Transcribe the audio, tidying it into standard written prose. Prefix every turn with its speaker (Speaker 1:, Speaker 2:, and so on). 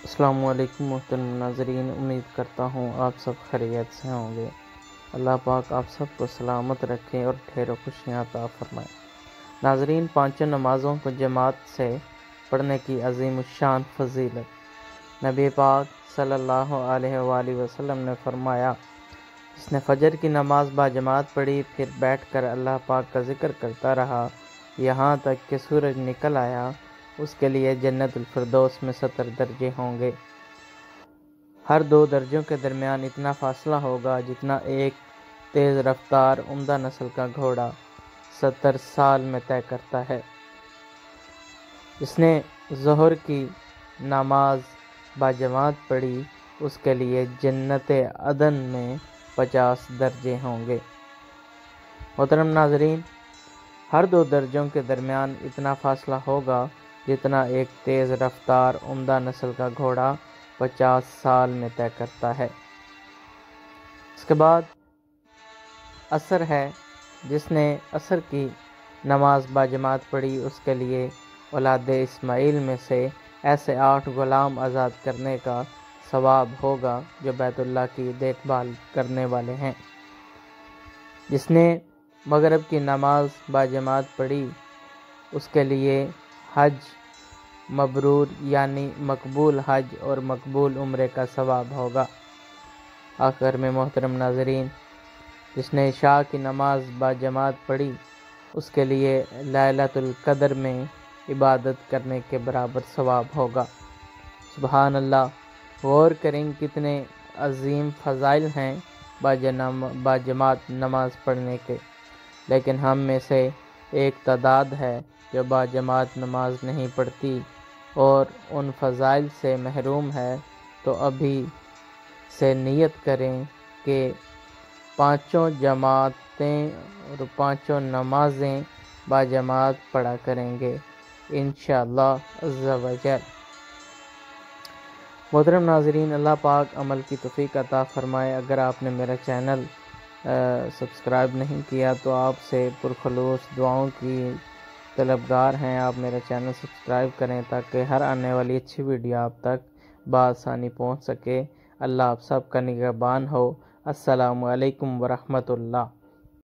Speaker 1: السلام علیکم محترم ناظرین، امید کرتا ہوں آپ سب خیریت سے ہوں گے۔ اللہ پاک آپ سب کو سلامت رکھے اور ڈھیروں خوشیاں عطا فرمائے۔ ناظرین، پانچوں نمازوں کو جماعت سے پڑھنے کی عظیم الشان فضیلت۔ نبی پاک صلی اللہ علیہ وآلہ وسلم نے فرمایا، جس نے فجر کی نماز باجماعت پڑھی پھر بیٹھ کر اللہ پاک کا ذکر کرتا رہا یہاں تک کہ سورج نکل آیا، اس کے لیے جنت الفردوس میں 70 درجے ہوں گے۔ ہر 2 درجوں کے درمیان اتنا فاصلہ ہوگا جتنا ایک تیز رفتار عمدہ نسل کا گھوڑا 70 سال میں طے کرتا ہے۔ جس نے ظہر کی نماز باجماعت پڑھی اس کے لیے جنت عدن میں 50 درجے ہوں گے۔ محترم ناظرین، ہر 2 درجوں کے درمیان اتنا فاصلہ ہوگا جتنا ایک تیز رفتار عمدہ نسل کا گھوڑا 50 سال میں طے کرتا ہے۔ اس کے بعد عصر ہے، جس نے عصر کی نماز باجماعت پڑھی اس کے لیے اولاد اسماعیل میں سے ایسے 8 غلام آزاد کرنے کا ثواب ہوگا جو بیت اللہ کی دیکھ بھال کرنے والے ہیں۔ جس نے مغرب کی نماز باجماعت پڑھی اس کے لیے حج مبرور یعنی مقبول حج اور مقبول عمرے کا ثواب ہوگا۔ آخر میں محترم ناظرین، جس نے عشاء کی نماز باجماعت پڑھی اس کے لیے لیلۃ القدر میں عبادت کرنے کے برابر ثواب ہوگا۔ سبحان اللہ، غور کریں کتنے عظیم فضائل ہیں باجماعت نماز پڑھنے کے، لیکن ہم میں سے ایک تعداد ہے جو باجماعت نماز نہیں پڑھتی اور ان فضائل سے محروم ہے۔ تو ابھی سے نیت کریں کہ 5 جماعتیں اور 5 نمازیں باجماعت پڑھا کریں گے انشاءاللہ عز و جل۔ محترم ناظرین، اللہ پاک عمل کی توفیق عطا فرمائے۔ اگر آپ نے میرا چینل سبسکرائب نہیں کیا تو آپ سے پرخلوص دعاؤں کی طلبگار ہیں، آپ میرا چینل سبسکرائب کریں تاکہ ہر آنے والی اچھی ویڈیو آپ تک بآسانی پہنچ سکے۔ اللہ آپ سب کا نگہبان ہو۔ السلام علیکم ورحمۃ اللہ۔